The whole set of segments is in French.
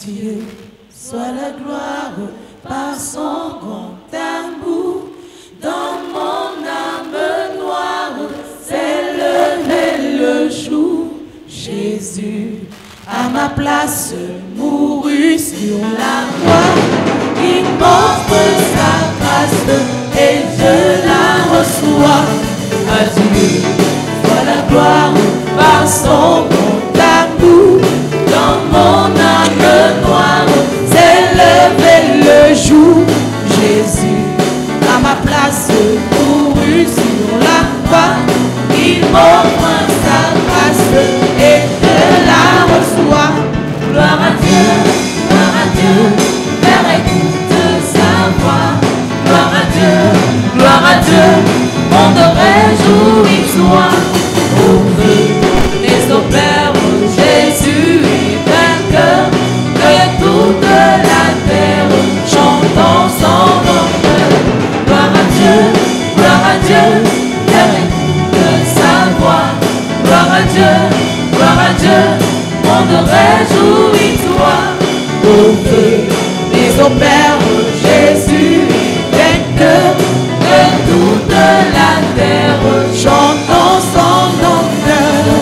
Dieu soit la gloire par son grand amour. Dans mon âme noire s'est levé le jour. Jésus à ma place mourut sur la croix. Il m'offre sa grâce et je la reçois. À Dieu soit la gloire par son grand amour. Dans mon âme noire s'est levé le jour. Jésus à ma place mourut sur la croix. Il m'offre sa grâce et je la reçois. Gloire à Dieu, Père écoute sa voix. Gloire à Dieu, monde réjouis-toi. Ouvrez les eaux, Père, Jésus est vainqueur. Que toute la terre chantons son honneur. Gloire à Dieu, Père écoute sa voix. Gloire à Dieu, monde réjouis-toi. Ouvrez les eaux, Père, Jésus est vainqueur. Que toute la terre chantons son honneur.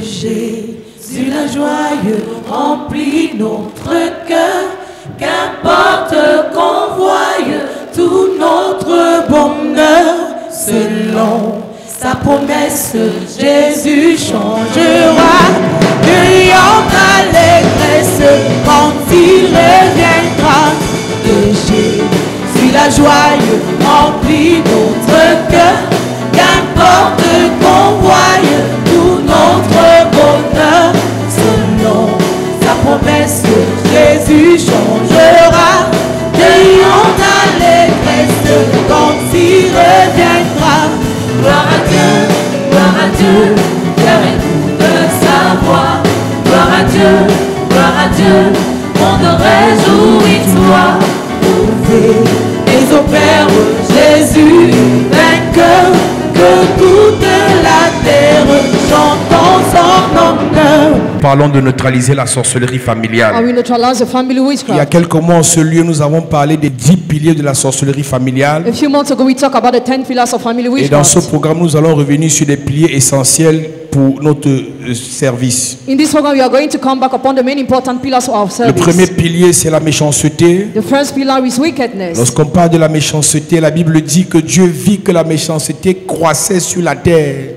Jésus la joie remplit notre cœur. Qu'importe qu'on voie tout notre bonheur. Selon sa promesse, Jésus changera. Criant d'allégresse quand il reviendra. De Jésus la joie remplit notre cœur. Qu'importe qu'on voie tout notre bonheur. Selon sa promesse, Jésus changera. Criant d'allégresse quand il reviendra. Gloire à Dieu, Père écoute sa voix. Gloire à Dieu, monde réjouis-toi. Ouvrez les eaux, Père, Jésus vainqueur. Que toute la terre chantons son honneur. Parlons de neutraliser la sorcellerie familiale. Il y a quelques mois en ce lieu, nous avons parlé des 10 piliers de la sorcellerie familiale. A few months ago, we talked about the 10 pillars of family Et dans ce witchcraft. programme, nous allons revenir sur des piliers essentiels pour notre service. In this program, we are going to come back upon the main important pillars of our Le service. premier pilier, c'est la méchanceté. The first pillar is wickedness. Lorsqu'on parle de la méchanceté, la Bible dit que Dieu vit que la méchanceté croissait sur la terre.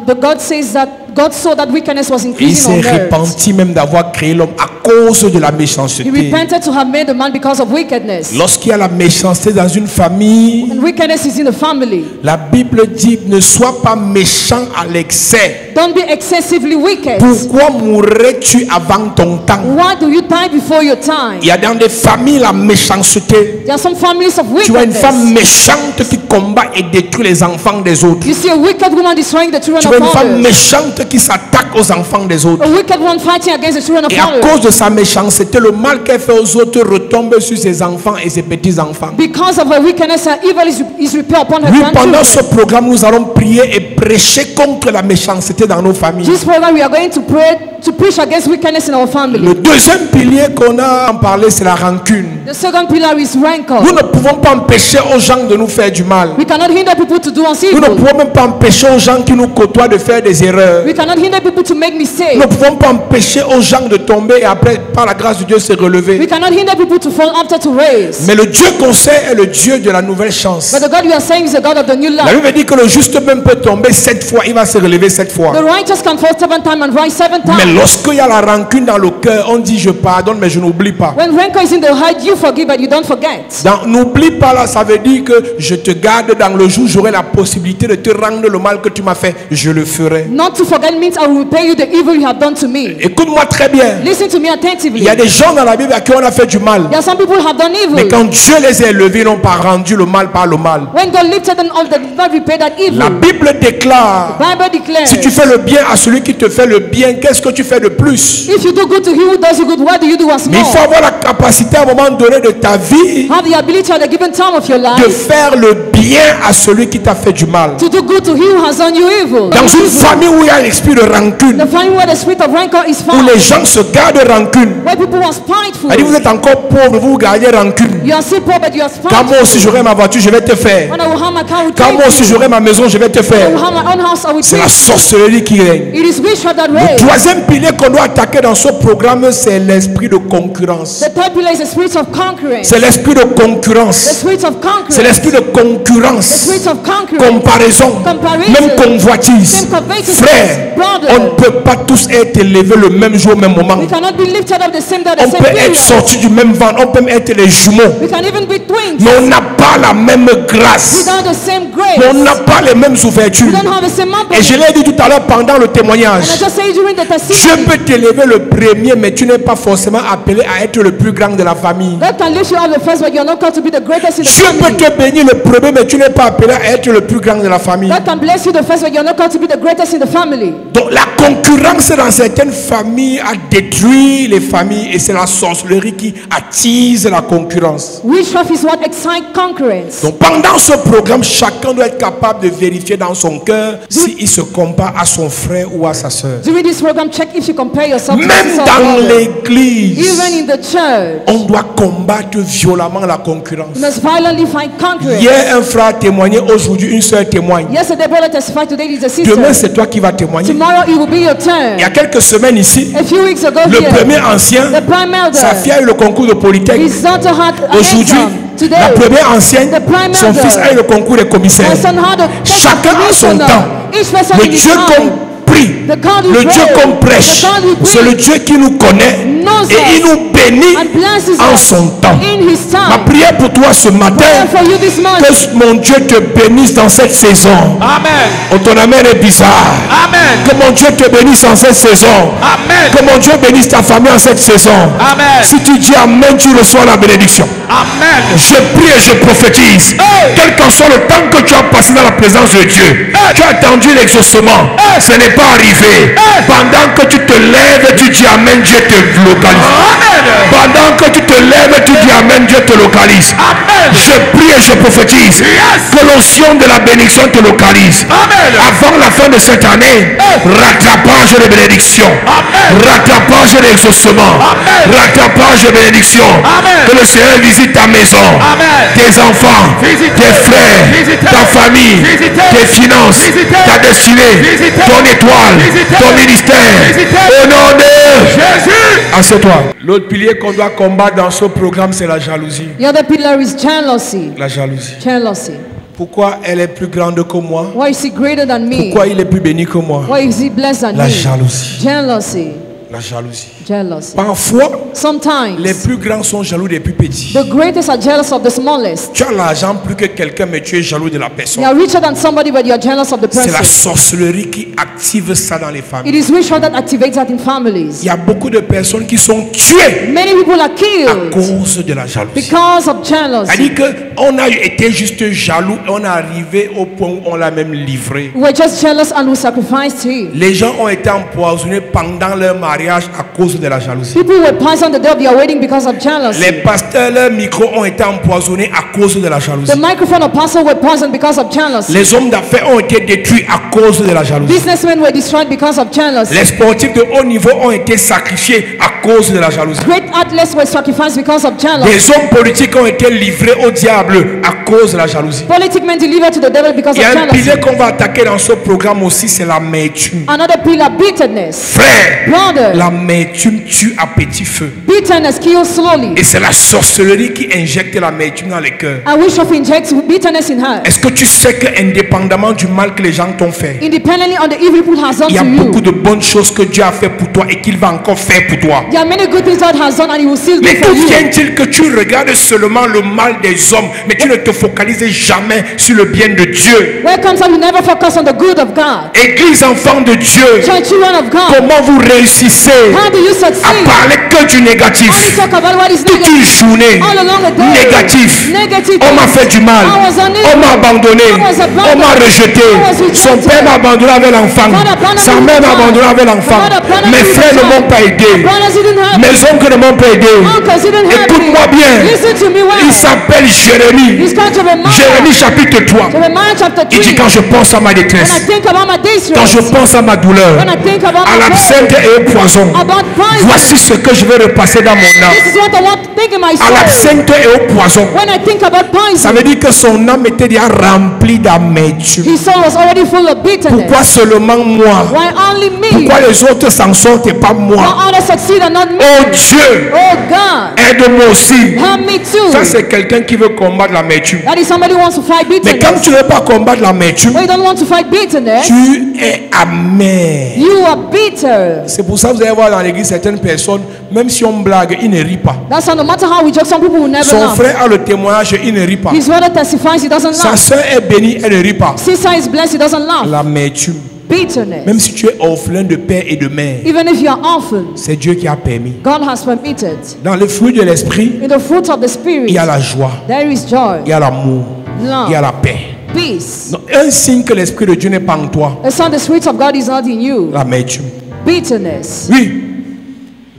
The God says that God saw that wickedness was Et il increasing s'est on earth. repenti même d'avoir créé l'homme à cause de la He méchanceté. repented to have made the man because of wickedness. Lorsqu'il y a la méchanceté dans une famille, And wickedness is in the family. la Bible dit ne sois pas méchant à l'excès. Don't be excessively wicked. Pourquoi mourrais-tu avant ton temps? Why do you die before your time? Il y a dans des familles la méchanceté. There are some families of Tu vois une femme wickedness. méchante qui combat et détruit les enfants des autres. You see a wicked woman destroying the children Tu vois of une femme others. méchante qui s'attaque aux enfants des autres. A wicked one fighting against the children of Et à others. cause de sa méchanceté, le mal qu'elle fait aux autres retombe sur ses enfants et ses petits-enfants. Because of her wickedness, her evil is repaired upon her Oui, pendant grandchildren. ce programme, nous allons prier et prêcher contre la méchanceté dans nos familles. This program, we are going to pray to preach against wickedness in our family. Le deuxième pilier qu'on a en parlé, c'est la rancune. The second pillar is rancor. Nous ne pouvons pas empêcher aux gens de nous faire du mal. We cannot hinder people to do us Nous ne evil. pouvons même pas empêcher aux gens qui nous côtoient de faire des erreurs. We cannot hinder people to make Nous mistakes. ne pouvons pas empêcher aux gens de tomber et après, par la grâce de Dieu, se We relever. cannot hinder people to fall after to raise. Mais le Dieu qu'on sait est le Dieu de la nouvelle chance. But the God we are saying is the God of the new La life. Bible dit que le juste même peut tomber 7 fois, il va se relever 7 fois. The righteous can fall 7 times and rise 7 Mais lorsqu'il y a la rancune dans le cœur, on dit je pardonne mais je n'oublie pas. When rancor is in the heart, you forgive but you don't forget. N'oublie pas là, ça veut dire que je te garde dans le jour, j'aurai la possibilité de te rendre le mal que tu m'as fait, je le ferai. Not to forget means I will repay you the evil you have done to me. Écoute-moi très bien. Listen to me attentively. Il y a des gens dans la Bible à qui on a fait du mal. There are some people who have done evil. Mais quand Dieu les a élevés, ils n'ont pas rendu le mal par le mal. When God lifted them up, they did not repay that evil. La Bible déclare, Bible declares, si tu fais le bien à celui qui te fait le bien, qu'est-ce que tu fais de plus? if you do good to him who does you good, what do you do as Mais il faut more? avoir la capacité à un moment donné de ta vie Have the ability at a given time of your de life faire le bien à celui qui t'a fait du mal. to do good to him who has done you evil. Dans une famille où il y a l'esprit de rancune, The family where the spirit of rancor is où found, les gens se gardent rancune, where people are spiteful. c'est-à-dire vous êtes encore pauvre, vous gardez rancune. You are still poor but you are Quand moi aussi spiteful. j'aurai ma voiture, je vais te faire. When I will have my car, I will Quand moi take aussi you. j'aurai ma maison, je vais te When I will faire. have my own house, I will C'est la take you. sorcellerie qui règne. It is witchcraft that Le reigns. troisième pilier qu'on doit attaquer dans ce programme, c'est l'esprit de concurrence. The third pillar is the spirit of conquering. C'est l'esprit de The concurrence. spirit of C'est conquering. l'esprit de The concurrence. spirit of conquering. Comparaison. Comparison. Même convoitise. Same covetousness. Frère, Brother. on ne peut pas tous être élevés le même jour, au même moment. We cannot be lifted up the same day, the On same peut être period. sortis du même ventre, on peut même être les jumeaux. We can even be twins. Mais on n'a pas la même grâce. Without the same Mais on grace. n'a pas les mêmes ouvertures. We don't have the same Et je opening. l'ai dit tout à l'heure pendant le And I témoignage. just say during the Dieu testimony, peut t'élever le premier, mais tu n'es pas forcément appelé à être le plus grand de la famille. God can lift you up the first, but you're not called to be the greatest in the Dieu peut family. te bénir le premier, mais tu n'es pas appelé à être le plus grand de la famille. God can bless you the first, but you're not called to be the greatest in the family. Donc la concurrence dans certaines familles a détruit les familles et c'est la sorcellerie qui attise la concurrence. Witchcraft is what excites concurrence. Donc pendant ce programme, chacun doit être capable de vérifier dans son cœur s'il se compare à son frère ou à sa soeur. During this program, check if you compare yourself to Même your sister or dans brother. l'église, Even in the church, on doit combattre violemment la concurrence. you must violently fight concurrence. Hier, un frère témoignait, aujourd'hui, une soeur témoigne. Yesterday, brother testified, today is a Demain, sister. c'est toi qui vas témoigner. Tomorrow, it will be your Il y a turn. quelques semaines ici, A few weeks ago le here, premier ancien, the prime sa fille elder, a eu le concours de Polytechnique. his daughter had an Aujourd'hui, exam. la Today, première ancienne, the prime son elder, fils a eu le concours des commissaires. my son had a test of Chacun a son commissioner. temps. Each person Le in his Dieu qu'on time. prie, The God we le Dieu pray, qu'on prêche, the God we c'est le preach, Dieu qui nous connaît knows et il us nous bénit and blesses en us son temps. in his Ma time. prière pour toi ce Prayer matin, for you this morning. que mon Dieu te bénisse dans cette saison. Amen. Oh, ton amen est bizarre. Amen. Que mon Dieu te bénisse en cette saison. Amen. Que mon Dieu bénisse ta famille en cette saison. Amen. Si tu dis amen, tu reçois la bénédiction. Amen. Je prie et je prophétise. Hey. Quel qu'en soit le temps que tu as passé dans la présence de Dieu, Hey. tu as attendu l'exaucement. Hey. Ce n'est pas arrivé. Hey. Pendant que tu te lèves, tu dis amen, Dieu te localise. Amen. Pendant que tu te lèves, tu dis amen, Dieu te localise. Amen. Je prie et je prophétise Yes. que l'onction de la bénédiction te localise. Amen. Avant la fin de cette année, rattrapage de bénédiction, Amen. rattrapage d'exaucement, Amen. rattrapage de bénédiction. Amen. Que le Seigneur visite ta maison, Amen. tes enfants, Visitez. tes frères, Visitez. ta famille, Visitez. tes finances, Visitez. ta destinée, Visitez. ton étoile, Visitez. ton ministère. Visitez. Au nom de Jésus. Assieds-toi. L'autre pilier qu'on doit combattre dans ce programme, c'est la jalousie. The other pillar is jealousy. La jalousie. Jealousy. Pourquoi elle est plus grande que moi? Why is he greater than me? Pourquoi il est plus béni que moi? Why is he blessed than La me? jalousie. Jealousy. La jalousie. Jealousy. Parfois, les Sometimes plus grands sont jaloux des plus petits. the greatest are jealous of the smallest. Tu as l'argent plus que quelqu'un, mais tu es jaloux de la You personne. are richer than somebody, but you are jealous of the C'est la person. sorcellerie qui active ça dans les It familles. is witchcraft that activates that in families. Il y a beaucoup de personnes qui sont tuées Many people are à killed cause de la jalousie. because of jealousy. C'est-à-dire qu'on a été juste jaloux et on est arrivé au point où on l'a même livré. We're just jealous and we sacrificed to him. Les gens ont été empoisonnés pendant leur mariage à cause de la jalousie. People were poisoned the day of their wedding because of jealousy. Les pasteurs, leurs micros ont été empoisonnés à cause de la jalousie. The microphone apostle were poisoned because of jealousy. Les hommes d'affaires ont été détruits à cause de la jalousie. Businessmen were destroyed because of jealousy. Les sportifs de haut niveau ont été sacrifiés à cause de la jalousie. Great athletes were sacrificed because of jealousy. Les hommes politiques ont été livrés au diable à cause de la jalousie. Politic men delivered to the devil because Il y of a un pilier jealousy. qu'on va attaquer dans ce programme aussi, c'est l'amertume. Another pillar, bitterness. Frère, Brother, fire. L'amertume tue à petit feu. Bitterness kills slowly. Et c'est la sorcellerie qui injecte l'amertume dans les cœurs. And witchcraft injects bitterness in her. Est-ce que tu sais que indépendamment du mal que les gens t'ont fait, Independently on the evil people has done il y a to beaucoup you, de bonnes choses que Dieu a fait pour toi et qu'il va encore faire pour toi. there are many good things God has done and He will still do Mais for d'où you. vient-il que tu regardes seulement le mal des hommes, mais tu ne te focalises jamais sur le bien de Dieu? Where comes up, you never focus on the good of God. Église enfant de Dieu, Children of God, comment vous réussissez how do you à succeed? parler que du Only négatif? talk about what is Toute une negative. journée, All along the day. négatif. Negative. On m'a fait du mal, I was unable. on m'a abandonné, I was abandoned. on m'a rejeté. I was rejected. Son père m'a abandonné avec l'enfant, God abandoned sa me mère with m'a child. abandonné avec l'enfant. God abandoned Mes me with frères ne child. m'ont pas aidé, Brothers didn't help me. mes oncles ne m'ont pas aidé. Uncles didn't help me. Écoute-moi bien, Listen to me well. il s'appelle Jérémie. He's called Jeremiah. Jérémie chapitre 3. Jeremiah chapter 3. Il dit quand je pense à ma When I détresse, think about my distress, quand je pense à ma douleur, when I think about à my l'absinthe pain, et au poison, about poison, voici ce que je vais repasser dans mon âme. this is what I want to think in my À soul. l'absinthe et au poison. When I think about Ça poison, veut dire que son âme était déjà remplie d'amertume. his soul was already full of bitterness. Pourquoi seulement moi? Why only me? Pourquoi les autres s'en sortent et pas moi? Why others succeed and not me? Oh Dieu, Oh God, aide-moi aussi. help me too. Ça c'est quelqu'un qui veut combattre l'amertume. That is somebody who wants to fight Mais bitterness. quand tu ne veux pas combattre l'amertume, When you don't want to fight bitterness, tu es amer. you are bitter. C'est pour ça que vous allez voir dans l'église certaines personnes, même si on blague, ils ne rient pas. That's why no matter how we joke, some people will never Son laugh. frère a le témoignage, il ne rit pas. His brother testifies, he doesn't Sa laugh. soeur est bénie, elle ne rit pas. Sister is blessed, he doesn't laugh. L'amertume, Bitterness. même si tu es orphelin de père et de mère, Even if you are orphan, c'est Dieu qui a permis. God has permitted. Dans le fruit de l'esprit, In the fruit of the il Spirit, y a la joie, there is joy, il y a l'amour, il y a love, la paix. peace. Donc, un signe que l'esprit de Dieu n'est pas en toi, The son, the Spirit of God is not in you. l'amertume. Bitterness. Oui,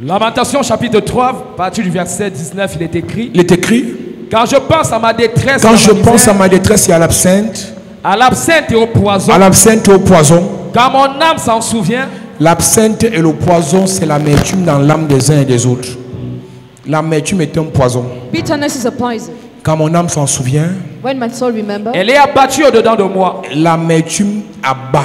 Lamentation chapitre 3, à partir du verset 19, il est écrit: il est écrit, quand je pense à ma détresse, quand à je ma pense à misère, ma détresse, il y a l'absinthe, à l'absinthe et au poison, à l'absinthe et au poison. quand mon âme s'en souvient, L'absinthe et le poison, c'est l'amertume dans l'âme des uns et des autres. L'amertume est un poison. Bitterness is a poison. Quand mon âme s'en souvient, When my soul remembers, elle est abattue au-dedans de moi. l'amertume abat,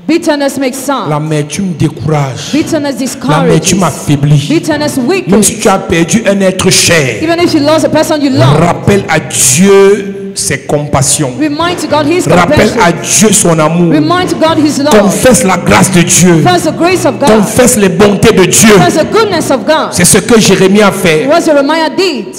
bitterness makes sound. l'amertume décourage, Bitterness discourages. l'amertume affaiblit. Bitterness Même si weakens. tu as perdu un être cher, Even if you lost a person you love, rappelle à Dieu ses compassions. remind to God His Rappelle à compassion. Dieu son amour. Remind to God His love. Confesse la grâce de Dieu. Confess the grace of God. Confesse les bontés de Dieu. Confess the goodness of God. C'est ce que Jérémie a fait. What Jeremiah did.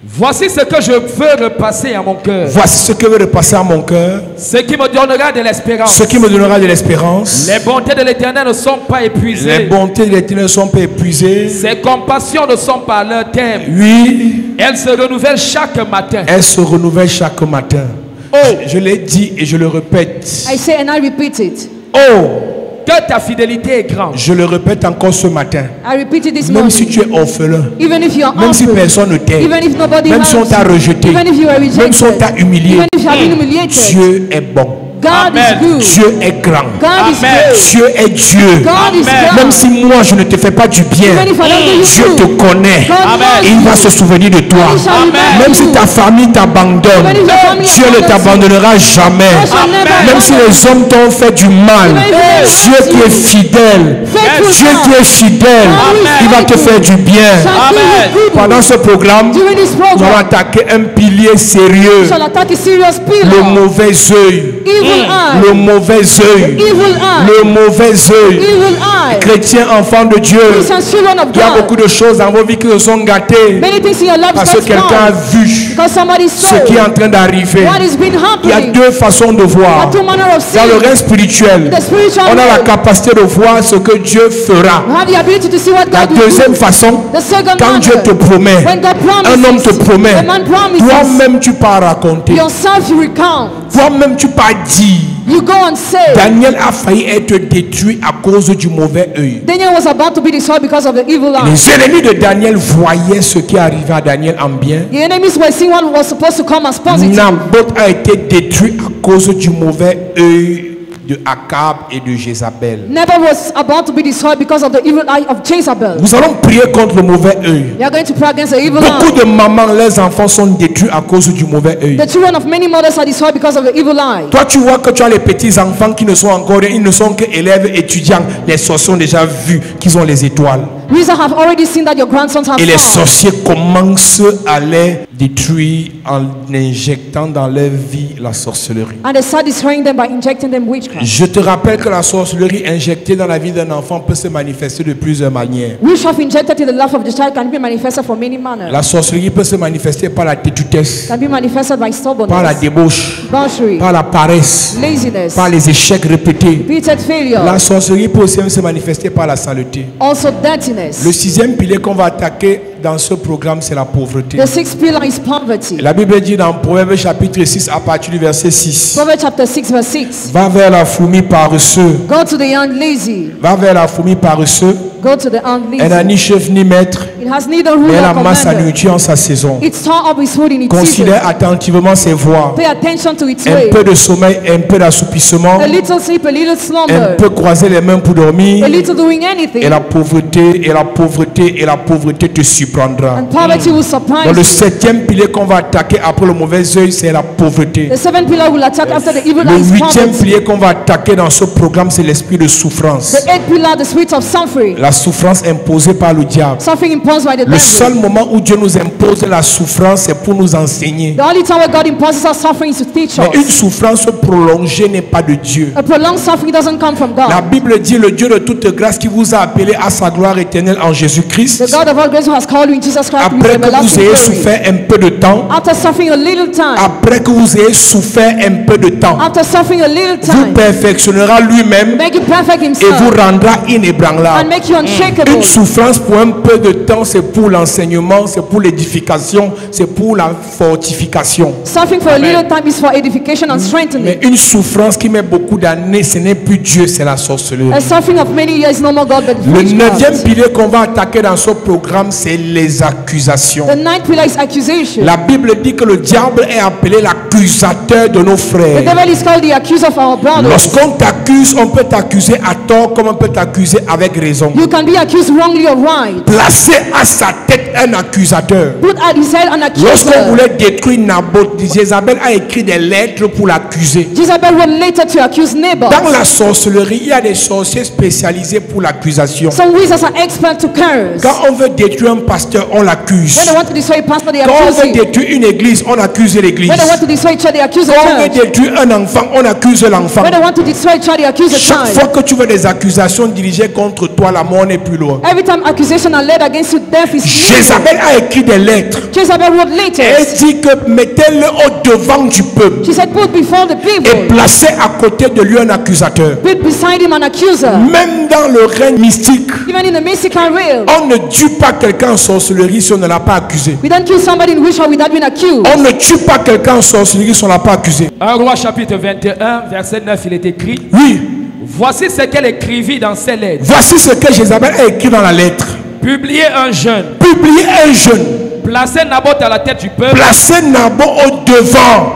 Voici ce que je veux repasser à mon cœur, Voici ce que veut repasser à mon cœur, ce qui me donnera de l'espérance. ce qui me donnera de l'espérance. Les bontés de l'Éternel ne sont pas Les épuisées. bontés de l'Éternel ne sont pas épuisées. Ses compassions ne sont pas à leur terme. Oui, Elles se renouvellent chaque matin. elles se renouvellent chaque matin. Oh, Je l'ai dit et je le répète. I say and I repeat it. Oh, que ta fidélité est grande. je le répète encore ce matin. I repeat it this Même si morning. tu es orphelin, Even if you are même si orphan, personne ne t'aide, even if nobody même si on helps t'a you, rejeté, even if you are même si on rejected, t'a humilié, even if you have been humiliated, Dieu est bon. God Amen. is good. Dieu est grand. God is Amen. good. Dieu est Dieu. God is Amen. Même God. si moi je ne te fais pas du bien, Even if I don't do Dieu you te good, connaît. God Amen. knows Il va you. se souvenir de toi. He shall Amen. remember Même si you. ta famille t'abandonne, Even if your family Dieu ne abandons you, t'abandonnera jamais. God shall never Même si abandon les hommes t'ont fait du mal, Even if they Dieu hurt qui you. est fidèle, Faithful Dieu God. qui est fidèle, Amen. il va te faire du bien. Shall do Amen. you good. Pendant ce programme, During this nous allons program, attaquer un pilier sérieux, shall attack a serious le pillar. mauvais œil, Evil eye. le mauvais œil, Evil eye. le mauvais œil. Evil eye. Chrétiens, enfants de Dieu, Christian children of il y a beaucoup God. de choses dans vos vies qui se sont gâtées Many things in your life parce que is quelqu'un a gone. vu Because somebody ce saw qui est en train d'arriver. what has been Il y a happening. deux façons de There voir. are two manner of Dans le sin. règne spirituel, The spiritual on a la realm. capacité de voir ce que Dieu fera. You have the ability to see what La God will deuxième do. façon, The second quand Dieu te manner, promet, when God promises, un homme te promet, a man promises, toi-même tu pars raconter, yourself you recount. toi-même tu pars dire. You go and say, Daniel a failli être détruit à cause du mauvais œil. Daniel was about to be destroyed because of the evil eye. Les ennemis de Daniel voyaient ce qui arrivait à Daniel en bien. The enemies were seeing what was supposed to come as positive. Naboth a été détruit à cause du mauvais œil de Akab et de Jézabel. Never was about to be destroyed because of the evil eye of Jezebel. Nous allons prier contre le mauvais œil. We are going to pray against the evil Beaucoup eye. de mamans, leurs enfants sont détruits à cause du mauvais œil. The children of many mothers are destroyed because of the evil eye. Toi, tu vois que tu as les petits enfants qui ne sont encore, ils ne sont que élèves, étudiants. Les sorciers ont déjà vu qu'ils ont les étoiles. We have already seen that your grandsons have Et les found. sorciers commencent à les détruire en injectant dans leur vie la sorcellerie. And they start destroying them by injecting them witchcraft. Je te rappelle que la sorcellerie injectée dans la vie d'un enfant peut se manifester de plusieurs manières. Witchcraft injected in the life of the child can be manifested for many manners. La sorcellerie peut se manifester par la têtutesse, Can be manifested by par la stubbornness, débauche, debauchery, par la paresse, laziness, par les échecs répétés. repeated failure, La sorcellerie peut aussi se manifester par la saleté. also dirtiness. Le sixième pilier qu'on va attaquer dans ce programme, c'est la pauvreté. The sixth pillar is poverty. La Bible dit dans Proverbe chapitre 6 à partir du verset 6. Proverbs chapter 6 verse 6. Va vers la fourmi paresseux. Go to the young lazy. Va vers la fourmi paresseux. Go to the young Elle n'a lazy. ni chef ni maître, It has neither mais ruler elle nor amasse sa commander. nourriture en sa saison. It store up its food in its season. Considère attentivement ses voies. Pay attention to its Un way. peu de sommeil, un peu d'assoupissement, A little sleep, a little un slumber, peu croiser les mains pour dormir. a little doing anything, Et la pauvreté, et la pauvreté, et la pauvreté te surprendra. and poverty will Dans surprise le you. septième pilier qu'on va attaquer après le mauvais œil, c'est la pauvreté. The seventh pillar will attack after the evil Le eye is huitième poverty. pilier qu'on va attaquer dans ce programme, c'est l'esprit de souffrance. The eighth pillar, the spirit of suffering. La souffrance imposée par le diable. Suffering imposed by the Le devil. seul moment où Dieu nous impose la souffrance, c'est pour nous enseigner. The only time where God imposes us suffering is to teach Mais une us. souffrance prolongée n'est pas de Dieu. A prolonged suffering doesn't come from La God. Bible dit le Dieu de toute grâce qui vous a appelé à sa gloire éternelle en The Jésus-Christ. God of all grace who has called you in Jesus Christ with Après que vous everlasting ayez glory. souffert un peu de temps, After suffering a little time, après que vous ayez souffert un peu de temps, after suffering a little vous time, perfectionnera lui-même make you perfect et vous himself rendra and inébranlable. make you unshakable. Une souffrance pour un peu de temps, c'est pour l'enseignement, c'est pour l'édification, c'est pour la fortification. Suffering for a little time is for edification and strengthening. Mais une souffrance qui met beaucoup d'années, ce n'est plus Dieu, c'est la sorcellerie. A suffering of many years, no more God but Le neuvième witchcraft. pilier qu'on va attaquer dans ce programme, c'est les accusations. The ninth pillar is accusation. La Bible dit que le diable est appelé l'accusateur de nos The frères. devil is called the accuser of our brothers. Lorsqu'on t'accuse, on peut t'accuser à tort comme on peut t'accuser avec raison. You can be accused wrongly or right. Placer à sa tête un accusateur. Put at his head an Lorsqu'on accuser. voulait détruire Naboth, Jézabel a écrit des lettres pour l'accuser. Jezebel went later to accuse Naboth. Dans la sorcellerie, il y a des sorciers spécialisés pour l'accusation. Some wizards are experts to curse. Quand on veut détruire un pasteur, on l'accuse. When they want to destroy a pastor, they Quand on accuse veut him. détruire une église, on accuse l'église. When they want to destroy a church, they accuse the Quand on veut church. détruire un enfant, on accuse l'enfant. When they want to destroy a child, they accuse the Chaque child. fois que tu veux des accusations dirigées contre toi, la mort n'est plus loin. Every time accusation are led against you, death is near. Jézabel a écrit des lettres. Jezebel wrote Elle letters. dit que mettez-le au devant du peuple She said, put before the et people, placez à côté de lui un accusateur. put beside him an accuser. Même dans le règne mystique, Even in the mystical realm, on ne tue pas quelqu'un en sorcellerie si on ne l'a pas accusé. we don't kill somebody in witchcraft without being accused. On ne tue pas quelqu'un en sorcellerie si on ne l'a pas accusé. 1 Roi chapitre 21, verset 9, il est écrit: Oui, Voici ce qu'elle écrivit dans ses lettres. voici ce que Jézabel a écrit dans la lettre. Publiez un jeûne, Publiez un jeûne, placez Naboth à la tête du peuple placez Naboth au devant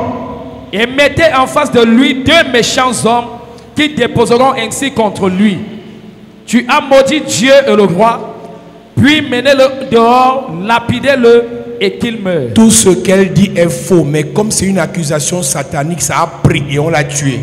et mettez en face de lui deux méchants hommes qui déposeront ainsi contre lui: Tu as maudit Dieu et le roi, puis menez-le dehors, lapidez-le et qu'il meure. Tout ce qu'elle dit est faux, mais comme c'est une accusation satanique, ça a pris et on l'a tué.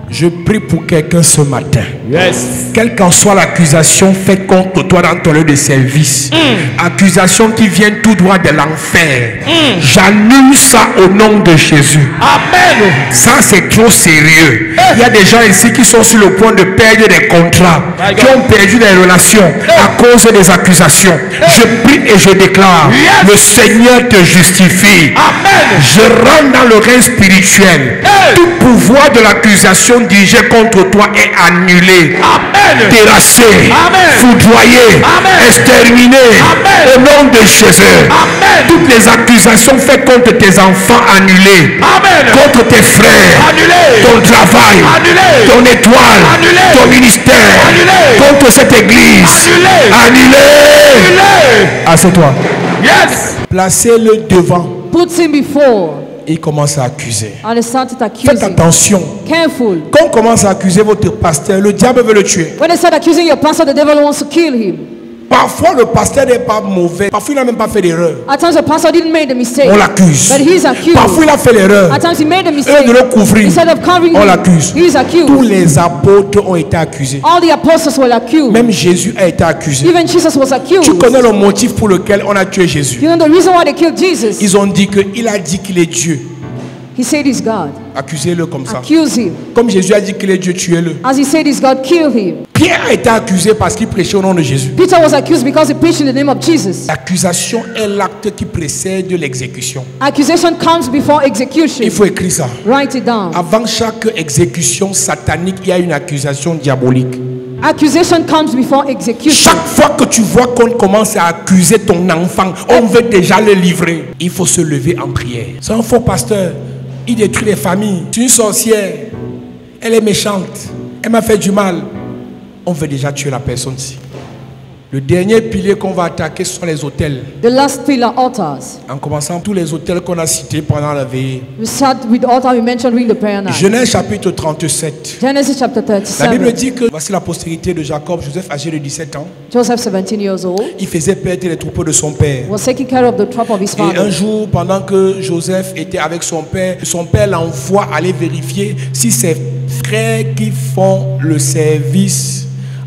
Je prie pour quelqu'un ce matin. Yes. Quelle qu'en soit l'accusation faite contre toi dans ton lieu de service, accusation qui vient tout droit de l'enfer, j'annule ça au nom de Jésus. Amen. Ça, c'est trop sérieux. Il y a des gens ici qui sont sur le point de perdre des contrats, qui ont perdu des relations à cause des accusations. Je prie et je déclare, le Seigneur te justifie. Amen. Je rentre dans le règne spirituel. Tout pouvoir de l'accusation dirigé contre toi est annulé, Amen. terrassé, Amen. foudroyé, Amen. exterminé. Amen. Au nom de Jésus. Amen. Toutes les accusations faites contre tes enfants annulées, Amen. contre tes frères, Annulé. ton travail, Annulé. ton étoile, Annulé. ton ministère, Annulé. contre cette église. Annulé. Annulé. Assieds-toi. Yes. Placez-le devant. Put him before. Et il commence à accuser. And they started Faites accusing. attention. Careful. Quand on commence à accuser votre pasteur, le diable veut le tuer. When they start accusing your pastor, the devil wants to kill him. Parfois, le pasteur n'est pas mauvais. Parfois, il n'a même pas fait d'erreur. At times, the pastor didn't make the mistake. On l'accuse. But he's accused. Parfois, il a fait l'erreur. At times, he made a Eux mistake. de le couvrir. Instead of covering On him, l'accuse. he's accused. Tous les apôtres ont été accusés. All the apostles were accused. Même Jésus a été accusé. Even Jesus was accused. Tu connais le motif pour lequel on a tué Jésus. You know the reason why they killed Jesus? Ils ont dit qu'il a dit qu'il est Dieu. He said he's God. Accusez-le comme ça. Accuse him. Comme Jésus a dit qu'il est Dieu, tuez-le. As he said he's God, kill him. Pierre a été accusé parce qu'il prêchait au nom de Jésus. Peter was accused because he preached in the name of Jesus. L'accusation est l'acte qui précède l'exécution. Accusation comes before execution. Il faut écrire ça. Write it down. Avant chaque exécution satanique, il y a une accusation diabolique. Accusation comes before execution. Chaque fois que tu vois qu'on commence à accuser ton enfant, on veut déjà le livrer. Il faut se lever en prière. C'est un faux pasteur. Il détruit les familles. C'est une sorcière. Elle est méchante. Elle m'a fait du mal. On veut déjà tuer la personne ici. Le dernier pilier qu'on va attaquer ce sont les hôtels. The last pillar, altars. En commençant tous les hôtels qu'on a cités pendant la veillée. We start with the altar we mentioned during the prayer night. Genèse chapitre 37. Genesis chapter La Bible 37. dit que voici la postérité de Jacob, Joseph âgé de 17 ans. Joseph, 17 years old, Il faisait perdre les troupeaux de son père. was taking care of the troupe of his Et un father. jour, pendant que Joseph était avec son père l'envoie aller vérifier si ses frères qui font le service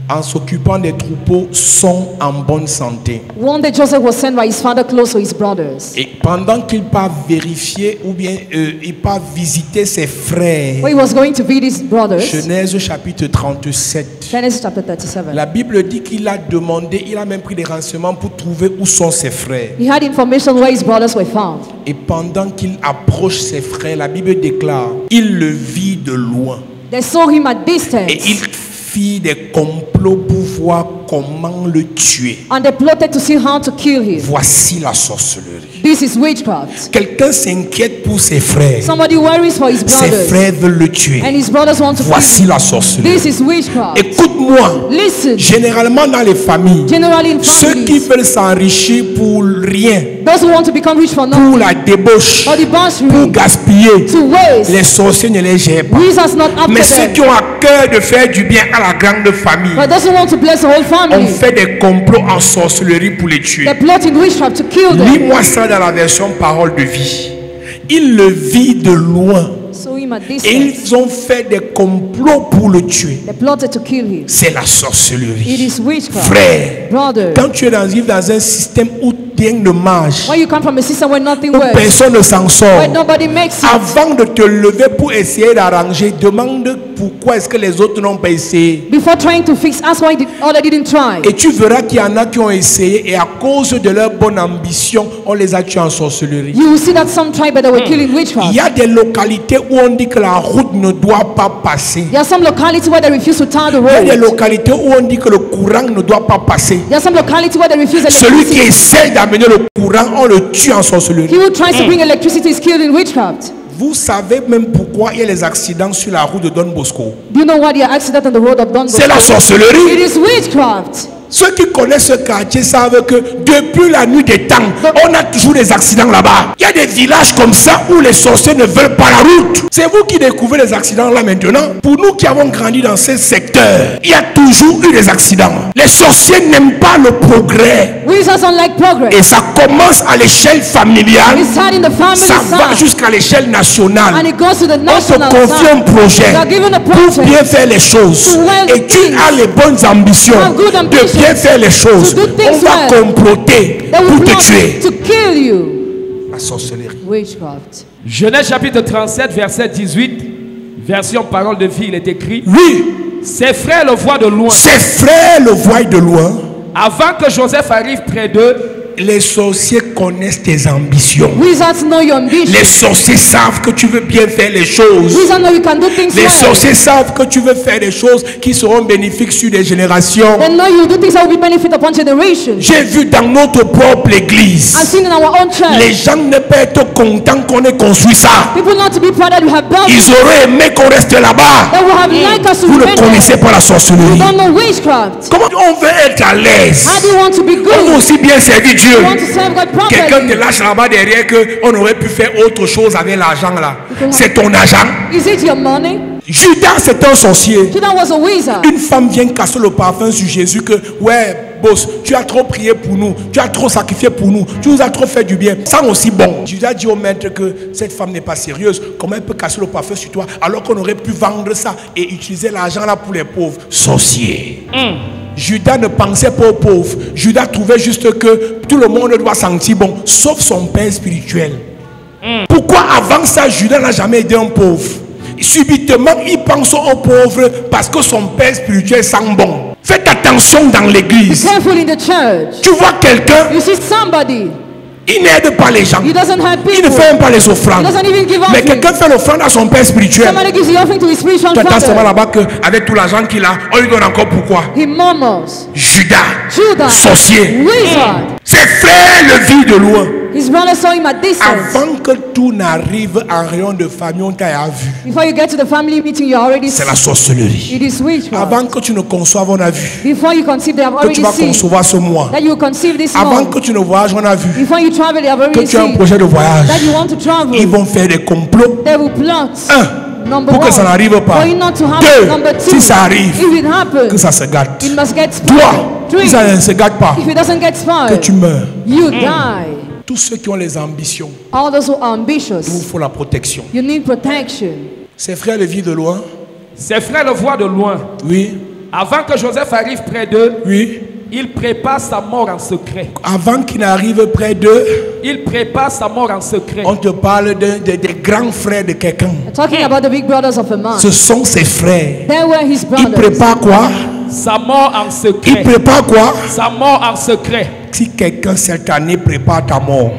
en s'occupant des troupeaux sont en bonne santé. One day Joseph was sent by his father close to his brothers. Et pendant qu'il part vérifier ou bien il part visiter ses frères, When he was going to visit his brothers, Genèse chapitre 37, Genesis chapter 37, la Bible dit qu'il a demandé, il a même pris des renseignements pour trouver où sont ses frères. he had information where his brothers were found. Et pendant qu'il approche ses frères, la Bible déclare, il le vit de loin. They saw him at Et distance, il fit des complots pour voir comment le tuer. and they plotted to see how to kill him. Voici la sorcellerie. This is witchcraft. Quelqu'un s'inquiète pour ses frères. Somebody worries for his Ses brothers, frères veulent le tuer. and his brothers want to kill Voici him. la sorcellerie. This is witchcraft. Écoute-moi. Listen, Généralement dans les familles, generally in ceux qui families, veulent s'enrichir pour rien, those who want to become rich for pour nothing, la débauche, or the pour debauchery, gaspiller, to waste, les sorciers ne les gèrent pas. wizards not Mais after ceux qui them. ont à cœur de faire du bien à la grande famille, But those who want to bless the whole on family, fait des complots en sorcellerie pour les tuer. they plot in witchcraft to kill them. Lis-moi ça dans la version parole de vie. Il le vit de loin. So him at Et distance, ils ont fait des complots pour le tuer. they plotted to kill him. C'est la It sorcellerie. is witchcraft. Frère, Brother, quand tu es dans un système où rien ne marche, when you come from a system where nothing où works, personne ne s'en sort, where nobody makes it, avant de te lever pour essayer d'arranger, demande pourquoi est-ce que les autres n'ont pas essayé. before trying to fix, ask why the other didn't try. Et tu verras qu'il y en a qui ont essayé et à cause de leur bonne ambition, on les a tués en sorcellerie. You will see that some tried, but they were killing Il witchcraft. y a des localités où on dit que la route ne doit pas passer. There are some localities where they refuse to tar the Il y a des road. localités où on dit que le courant ne doit pas passer. There are some localities where they refuse Celui qui electricity. essaie d'amener le courant, on le tue en sorcellerie. He who tries to bring electricity is killed in witchcraft. Vous savez même pourquoi il y a les accidents sur la route de Don Bosco. Do you know why there are accidents on the road of Don C'est la Bosco? It sorcellerie. is witchcraft. Ceux qui connaissent ce quartier savent que depuis la nuit des temps, on a toujours des accidents là-bas. Il y a des villages comme ça où les sorciers ne veulent pas la route. C'est vous qui découvrez les accidents là maintenant. Pour nous qui avons grandi dans ce secteur, il y a toujours eu des accidents. Les sorciers n'aiment pas le progrès. Wizards don't like Et progress. ça commence à l'échelle familiale, It starts in the family ça va side, jusqu'à l'échelle and nationale. it goes to the On te national confie un side. projet You are given a pour project bien faire les choses. to well Et tu things. as les bonnes ambitions Have good de ambitions bien faire les choses. to do things On va well. comploter They will pour te plot tuer. to kill you. La sorcellerie. Witchcraft. Genèse chapitre 37, verset 18, version parole de vie, il est écrit: Oui, ses frères le voient de loin. ses frères le voient de loin. Avant que Joseph arrive près d'eux, Les sorciers connaissent tes ambitions. Wizards know your ambition. Les sorciers savent que tu veux bien faire les choses. Wizards know you can do things Les well. sorciers savent que tu veux faire des choses qui seront bénéfiques sur des générations. They know you do things that will be benefit upon generations. J'ai vu dans notre propre église, I've seen in our own church, les gens ne peuvent être contents qu'on ait construit ça. people not to be proud that you have built. Ils auraient aimé qu'on reste là-bas. They will have liked us to Vous ne remain there. connaissez pas la You sorcellerie. don't know witchcraft. Comment on veut être à l'aise? How do you want to be On veut good? aussi bien servir Dieu. Dieu. You want to serve God Quelqu'un te properly. lâche là-bas derrière qu'on aurait pu faire autre chose avec l'argent là. C'est ton argent. Is it your money? Judas, c'est un sorcier. Judas was a wizard. Une femme vient casser le parfum sur Jésus que, ouais, boss, tu as trop prié pour nous, tu as trop sacrifié pour nous, tu nous as trop fait du bien. Ça aussi bon. Judas dit au maître que cette femme n'est pas sérieuse. Comment elle peut casser le parfum sur toi alors qu'on aurait pu vendre ça et utiliser l'argent là pour les pauvres? Sorcier. Judas ne pensait pas aux pauvres. Judas trouvait juste que tout le monde doit sentir bon, sauf son père spirituel. Pourquoi avant ça, Judas n'a jamais aidé un pauvre? Subitement, il pense aux pauvres parce que son père spirituel sent bon. Faites attention dans Be l'église. careful in the church. Tu vois quelqu'un, You see somebody, il n'aide pas les gens. he doesn't help Il ne people. fait même pas les offrandes. He doesn't even give Mais offering. quelqu'un fait l'offrande à son père spirituel. Somebody gives the offering to his spiritual Tu attends seulement father. là-bas qu'avec tout l'argent qu'il a, on lui donne encore pourquoi? He murmurs. Judas, Judas, sorcier. wizard. Ses frères le vit de loin. His brother saw him at distance. Avant que tout n'arrive en rayon de famille, on t'a vu. Before you get to the family meeting, you already C'est la see. sorcellerie. It is witchcraft. Avant que tu ne conçoives, on a vu. Before you conceive, they have Que already tu vas seen. concevoir ce mois. That you will conceive this Avant month. que tu ne voyages, on a vu. Before you travel, they have Que already tu as un seen. projet de voyage. That you want to travel. Ils vont faire des complots. They will plot. Number Pour que one, ça n'arrive pas. for it not to happen. Deux, Number two, si ça arrive, if it happens, que ça se gâte. it must get spoiled. Toi, Three, si ça ne se gâte pas, if it doesn't get que spoiled, tu meurs. you die. Tous ceux qui ont les ambitions, All those who are il vous ambitious, faut la protection. you need protection. Ses frères le vivent de loin. Ses frères le voient de loin. Oui, Avant que Joseph arrive près d'eux, oui. il prépare sa mort en secret. Avant qu'il n'arrive près d'eux, Il prépare sa mort en secret. on te parle des grands frères de quelqu'un. Talking about the big brothers of a man. Ce sont ses frères. They were his Il brothers. prépare quoi? Sa mort en Il secret. prépare quoi? Sa mort en secret. Si quelqu'un cette année prépare ta mort,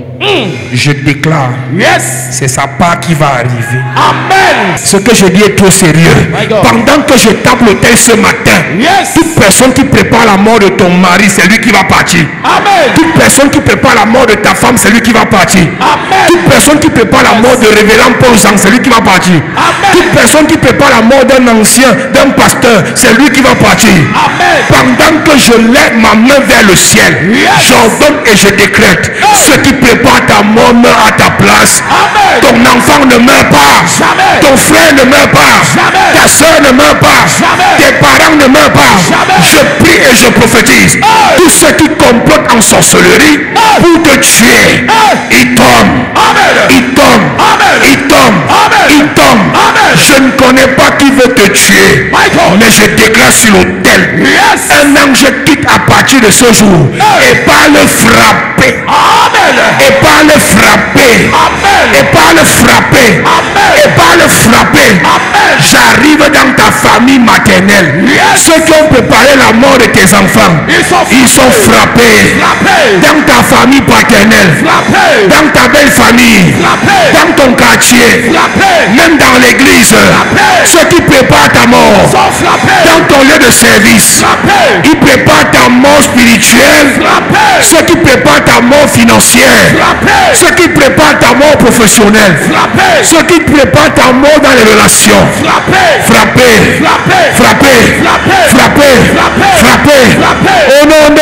je déclare, Yes. c'est sa part qui va arriver. Amen. Ce que je dis est trop sérieux. My God. Pendant que je tape le tel ce matin, Yes. toute personne qui prépare la mort de ton mari, c'est lui qui va partir. Amen. Toute personne qui prépare la mort de ta femme, c'est lui qui va partir. Amen. Toute personne qui prépare la mort de révérend Paul Jean, c'est lui qui va partir. Amen. Toute personne qui prépare la mort d'un ancien, d'un pasteur, c'est lui qui va partir. Amen. Pendant que je lève ma main vers le ciel, Yes. j'ordonne et je décrète, ceux qui préparent ta mort meurent à ta place. Amen. Ton enfant ne meurt pas. Jamais. Ton frère ne meurt pas. Jamais. Ta soeur ne meurt pas. Jamais. Tes parents ne meurent pas. Jamais. Je prie et je prophétise. Tous ceux qui complotent en sorcellerie pour te tuer, ils tombent. Amen. Ils tombent. Amen. Ils tombent. Amen. Ils tombent. Amen. Je ne connais pas qui veut te tuer. My God. Mais je déclare sur l'autel. Yes. Un ange quitte à partir de ce jour et par le frapper. Amen. Et par le frapper. Amen. Et par le frapper. Amen. Et par le frapper. Amen. J'arrive dans ta famille maternelle. Yes. Ceux qui ont préparé la mort de tes enfants, Ils sont frappés. Frappés. Dans ta famille paternelle. Frappés. Dans ta belle famille. Frappés. Dans ton quartier. Frappés. Même dans l'église. Frappés. Ceux qui préparent ta mort. Sont frappés. Dans ton lieu de service. Frappés. Ils préparent ta mort spirituelle. Frappés. Ceux qui préparent ta mort financière. Frappés. Ceux qui préparent ta mort professionnelle. Frappés. Ceux qui préparent ta mort dans les relations. Frappés. Frappez. Frappés. Frappez. Frappés. Frappez. Frappés. Frappez. Frappés. Au nom de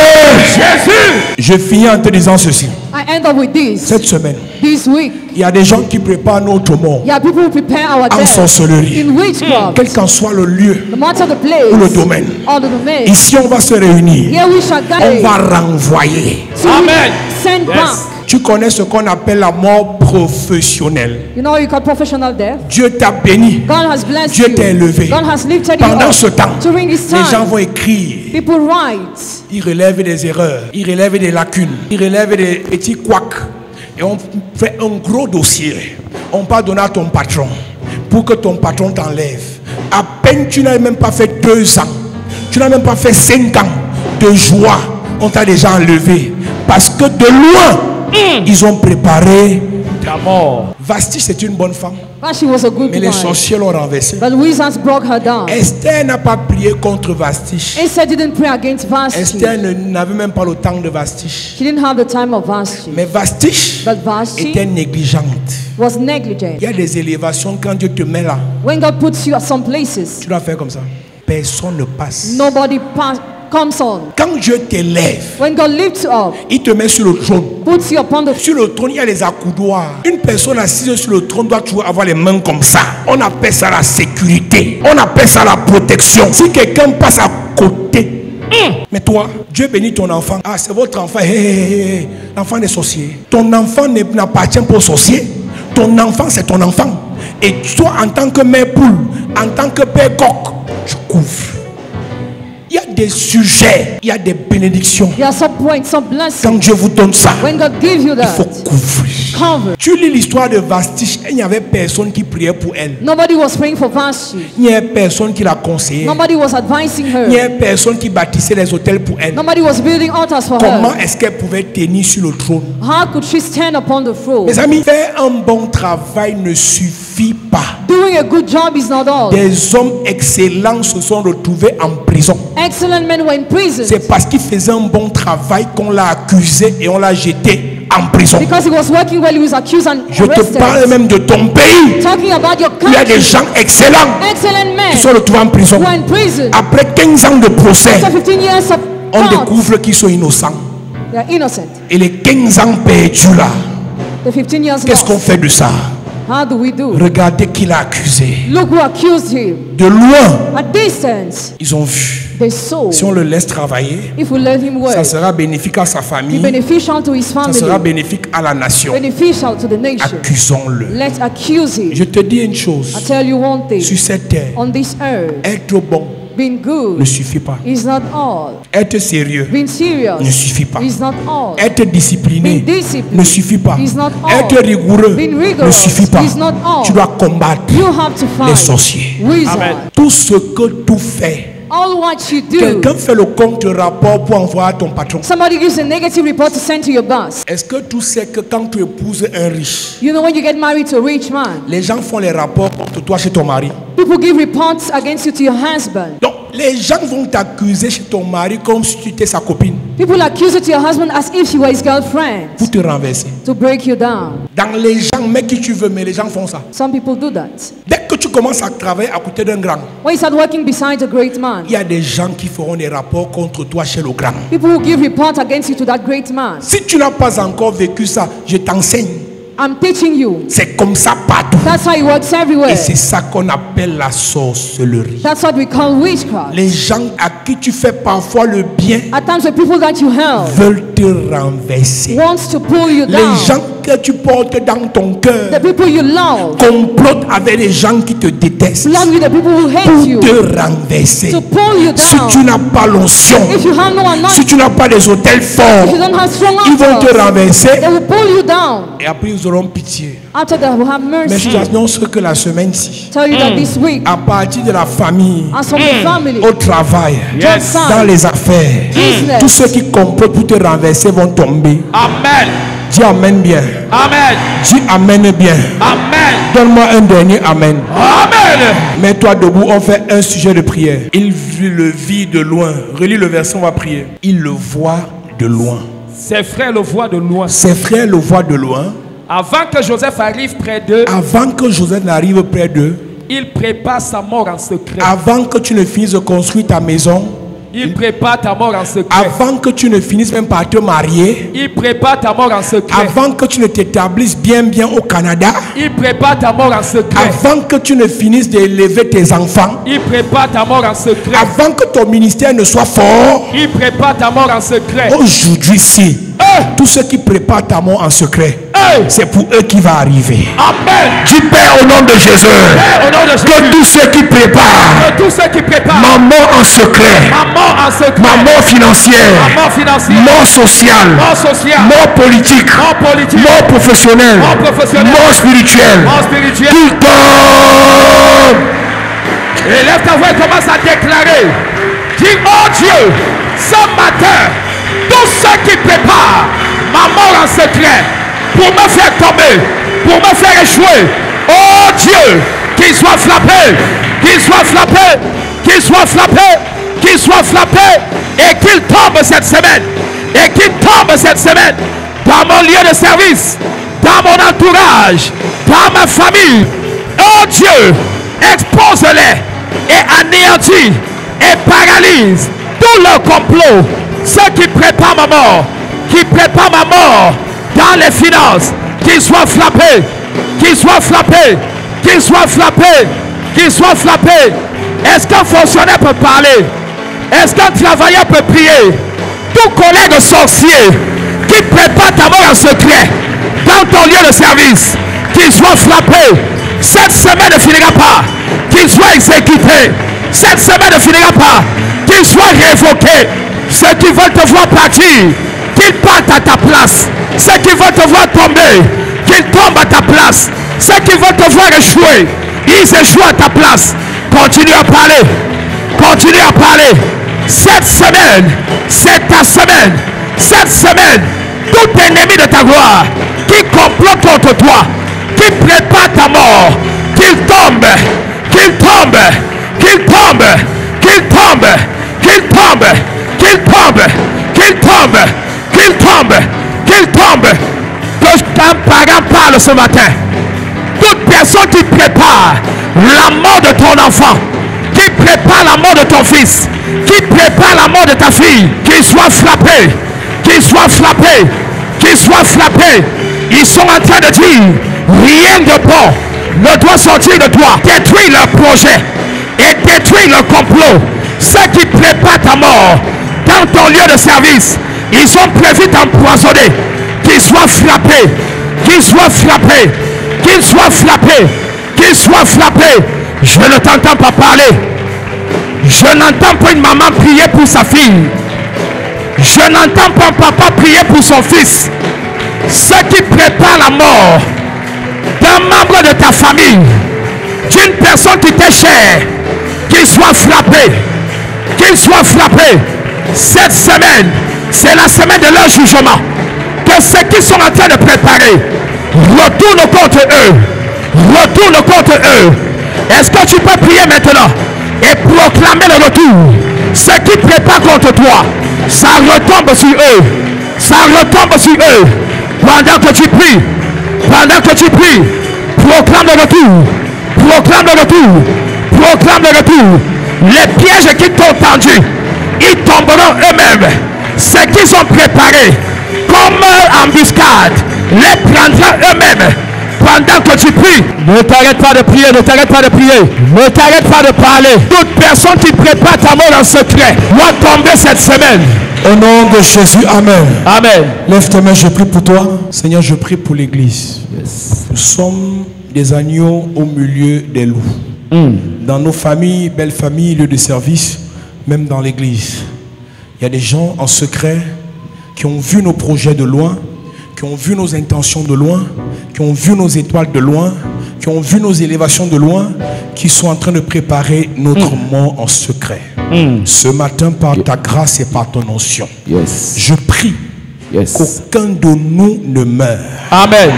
Jésus. Je finis en te disant ceci. I end up with this. Cette semaine, This week, il y a des gens qui préparent notre mort yeah, people who prepare our en death sorcellerie. in witchcraft. Quel qu'en soit le lieu No matter the place ou le domaine. or the domain. Ici, on va se réunir. Here we shall On gather va renvoyer. to Amen. send Yes. back. Tu connais ce qu'on appelle la mort professionnelle. You know what you call professional death? Dieu t'a béni. God has blessed Dieu you. t'a élevé. God has lifted you Pendant up. ce temps, During this les gens time, vont écrire. people write. Ils relèvent des erreurs. Ils relèvent des lacunes. Ils relèvent des petits couacs. Et on fait un gros dossier. On va donner à ton patron pour que ton patron t'enlève. À peine tu n'as même pas fait 2 ans. Tu n'as même pas fait 5 ans de joie. On t'a déjà enlevé. Parce que de loin, ils ont préparé. Ta mort. Vasti, c'est une bonne femme. But she was a good Mais les wife. sorciers l'ont renversée. But wizards broke her down. Esther n'a pas prié contre Vastiche. Esther didn't pray against Vashti. Esther n'avait même pas le temps de Vastiche. She didn't have the time of Vashti. Mais Vastiche But Vashti était négligente. was negligent. Il y a des élévations quand Dieu te met là. When God puts you at some places, Tu dois faire comme ça. Personne ne passe. nobody comes on, Quand Dieu t'élève, when God lifts you up, il te met sur le trône. puts you upon the Sur le trône, il y a les accoudoirs. Une personne assise sur le trône doit toujours avoir les mains comme ça. On appelle ça la sécurité. On appelle ça la protection. Si quelqu'un passe à côté, mais toi, Dieu bénit ton enfant. Ah, c'est votre enfant. L'enfant des sorciers. Ton enfant n'appartient pas aux sorciers. Ton enfant, c'est ton enfant. Et toi, en tant que mère poule, en tant que père coq, tu couvres. Il y a des sujets, il y a des bénédictions. there are some points, some blessings. Quand Dieu vous donne ça, When God gives you il faut that, couvrir. cover. Tu lis l'histoire de Vastiche, il n'y avait personne qui priait pour elle. Nobody was praying for Vashti. Il n'y avait personne qui la conseillait. Nobody was advising Il n'y her. avait personne qui bâtissait les hôtels pour elle. Nobody was building altars for Comment her. est-ce qu'elle pouvait tenir sur le trône? How could she stand upon the throne? Mes amis, faire un bon travail ne suffit pas. Doing a good job is not all. Des hommes excellents se sont retrouvés en prison. Excellent men were in prison C'est parce qu'il faisait un bon travail qu'on l'a accusé et on l'a jeté en prison. because he was working well. He was accused and Je te parle arrested. même de ton pays. Talking about your Il y a des country. gens excellents Excellent qui sont men retrouvés en prison. who are in prison. Après 15 ans de procès, After 15 years of on court, découvre qu'ils sont innocents. they are innocent. Et les 15 ans perdus là, The 15 years qu'est-ce qu'on lost. fait de ça? How do we do? Regardez qui l'a accusé. Look who accused him. De loin, At distance, ils ont vu. they saw. Si on le laisse travailler, If we let him ça work, sera bénéfique à sa be famille, beneficial to his ça sera family, bénéfique à la nation. beneficial to the nation. Accusons-le. Let's accuse him. Je te dis une chose, I tell you one thing. sur cette terre, On this earth, être bon being good ne suffit pas. is not all. Être sérieux Being serious ne suffit pas. is not all. Être discipliné Being disciplined ne suffit pas. is not all. Être rigoureux Being ne rigorous suffit pas. is not all. Tu dois combattre You have to les fight. sorciers. Wizard. Amen. Tout ce que tu fais, All what you do. quelqu'un fait le contre-rapport pour envoyer à ton patron. Somebody gives a negative report to send to your boss. Est-ce que tu sais que quand tu épouses un riche, You know when you get married to a rich man, les gens font les rapports contre toi chez ton mari? people give reports against you to your husband. Donc, les gens vont t'accuser chez ton mari comme si tu étais sa copine People accuse you to your husband as if she were his girlfriend pour te renverser. to break you down. Dans les gens, mets qui tu veux, mais les gens font ça. Some people do that. Dès que tu commences à travailler à côté d'un grand, When you start working beside a great man, il y a des gens qui feront des rapports contre toi chez le grand. people who give reports against you to that great man. Si tu n'as pas encore vécu ça, je t'enseigne. I'm teaching you. C'est comme ça partout. That's how it works everywhere. Et c'est ça qu'on appelle la sorcellerie. That's what we call witchcraft. Les gens à qui tu fais parfois le bien At times the people that you help veulent te renverser. wants to pull you Les down. gens que tu portes dans ton The cœur people you love complotent avec les gens qui te détestent belong with the people who hate you pour te renverser. to pull you Si down. tu n'as pas l'onction, If you have no si anointing, tu n'as pas des hôtels forts, if you don't have strong ils vont te altars, renverser they will pull you down. et après ils auront pitié. After that, will have Mais mercy. je t'annonce que la semaine-ci, Tell you that this week, à partir de la famille, as from the family, au travail, job site, dans les affaires, business, tous ceux qui complotent pour te renverser vont tomber. Amen. Dis amen bien. Amen. Dis amen bien. Amen. Donne-moi un dernier amen. Amen. Mets-toi debout, on fait un sujet de prière. Il le vit de loin. Relis le verset, on va prier. Il le voit de loin. Ses frères le voient de loin. Ses frères le voient de loin. Avant que Joseph arrive près d'eux, Avant que Joseph n'arrive près d'eux, il prépare sa mort en secret. avant que tu ne finisses de construire ta maison, Il prépare ta mort en secret. avant que tu ne finisses même par te marier, Il prépare ta mort en secret. avant que tu ne t'établisses bien au Canada, Il prépare ta mort en secret. avant que tu ne finisses d'élever tes enfants, Il prépare ta mort en secret. avant que ton ministère ne soit fort, Il prépare ta mort en secret. aujourd'hui ci, tous ceux qui préparent ta mort en secret, c'est pour eux qui va arriver. Amen. Tu Père au nom de Jésus, Au nom de Jésus, que tous ceux qui préparent que tous ceux qui préparent ma mort en secret, ma mort en secret, ma mort financière, ma mort financière, mort sociale, mort sociale, mort politique, mort politique, mort professionnelle, mort professionnelle, mort spirituelle, mort spirituelle. qui tombe. Et lève ta voix et commence à déclarer. Dis, oh Dieu, ce matin, tous ceux qui préparent ma mort en secret pour me faire tomber, pour me faire échouer, oh Dieu, qu'ils soient frappés, qu'ils soient frappés, qu'ils soient frappés, qu'ils soient frappés, et qu'ils tombent cette semaine, et qu'ils tombent cette semaine dans mon lieu de service, dans mon entourage, dans ma famille. Oh Dieu, expose-les et anéantis et paralyse tout leur complot, ceux qui préparent ma mort, dans les finances, qu'ils soient frappés, qu'ils soient frappés, qu'ils soient frappés, qu'ils soient frappés. Est-ce qu'un fonctionnaire peut parler? Est-ce qu'un travailleur peut prier? Tout collègue sorcier qui prépare ta mort en secret dans ton lieu de service, qu'il soit frappé. Cette semaine ne finira pas. Qu'il soit exécuté. Cette semaine ne finira pas. Qu'il soit révoqué. Ceux qui veulent te voir partir, qu'ils partent à ta place. Ceux qui veulent te voir tomber, qu'ils tombent à ta place. Ceux qui veulent te voir échouer, ils échouent à ta place. Continue à parler. Continue à parler. Cette semaine, c'est ta semaine. Cette semaine, tout ennemi de ta gloire qui complote contre toi, qui prépare ta mort, qu'il tombe, qu'il tombe, qu'il tombe, qu'il tombe, qu'il tombe, qu'il tombe, qu'il tombe, qu'il tombe, qu'il tombe. Que ton parent parle ce matin. Toute personne qui prépare la mort de ton enfant, qui prépare la mort de ton fils, qui prépare la mort de ta fille, qu'il soit frappé, qu'il soit frappé, qu'il soit frappé. Ils sont en train de dire, rien de bon ne doit sortir de toi. Détruis leur projet et détruis leur complot. Ceux qui préparent ta mort dans ton lieu de service, ils sont prévus t'empoisonner. Qu'ils soient frappés, qu'ils soient frappés, qu'ils soient frappés, qu'ils soient frappés. Je ne t'entends pas parler. Je n'entends pas une maman prier pour sa fille. Je n'entends pas un papa prier pour son fils. Ceux qui préparent la mort d'un membre de ta famille, d'une personne qui t'est chère, qu'il soit frappé, qu'il soit frappé. Cette semaine, c'est la semaine de leur jugement. Que ceux qui sont en train de préparer retournent contre eux. Retournent contre eux. Est-ce que tu peux prier maintenant et proclamer le retour? Ceux qui préparent contre toi, ça retombe sur eux. Ça retombe sur eux. Pendant que tu pries, proclame le retour. Proclame le retour. Proclame le retour. Les pièges qui t'ont tendu, ils tomberont eux-mêmes. Ceux qui sont préparés comme embuscade, les prendront eux-mêmes. Pendant que tu pries, ne t'arrête pas de prier, ne t'arrête pas de prier, ne t'arrête pas de parler. Toute personne qui prépare ta mort en secret doit tomber cette semaine. Au nom de Jésus, amen. Amen. Lève tes mains, je prie pour toi. Seigneur, je prie pour l'église. Yes. Nous sommes des agneaux au milieu des loups. Dans nos familles, belles familles, lieux de service, même dans l'église. Il y a des gens en secret qui ont vu nos projets de loin, qui ont vu nos intentions de loin, qui ont vu nos étoiles de loin, qui ont vu nos élévations de loin, qui sont en train de préparer notre mort en secret. Ce matin, par ta grâce et par ton onction, je prie qu'aucun de nous ne meure. Amen.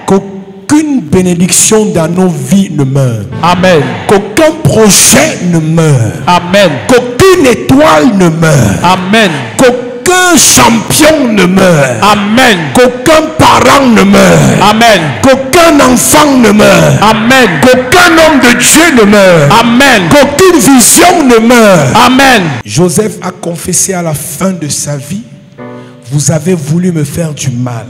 Qu'aucune bénédiction dans nos vies ne meure. Amen. Qu'aucun projet ne meure. Amen. Qu'aucune étoile ne meure. Amen. Qu'aucun champion ne meure. Amen. Qu'aucun parent ne meure. Amen. Qu'aucun enfant ne meure. Amen. Qu'aucun homme de Dieu ne meure. Amen. Qu'aucune vision ne meure. Amen. Joseph a confessé à la fin de sa vie, vous avez voulu me faire du mal,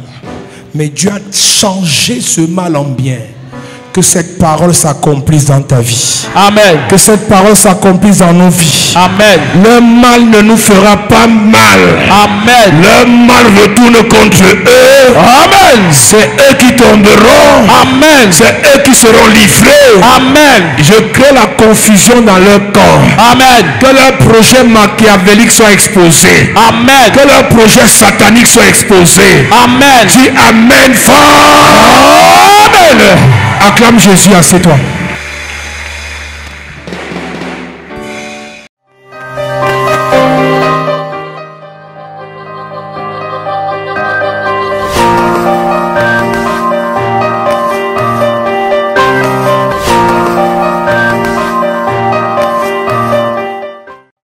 mais Dieu a changé ce mal en bien. Que cette parole s'accomplisse dans ta vie. Amen. Que cette parole s'accomplisse dans nos vies. Amen. Le mal ne nous fera pas mal. Amen. Le mal retourne contre eux. Amen. C'est eux qui tomberont. Amen. C'est eux qui seront livrés. Amen. Je crée la confusion dans leur corps. Amen. Que leur projet machiavélique soit exposé. Amen. Que leur projet satanique soit exposé. Amen. Dis Amen fort. Amen. Acclame Jésus, assieds-toi.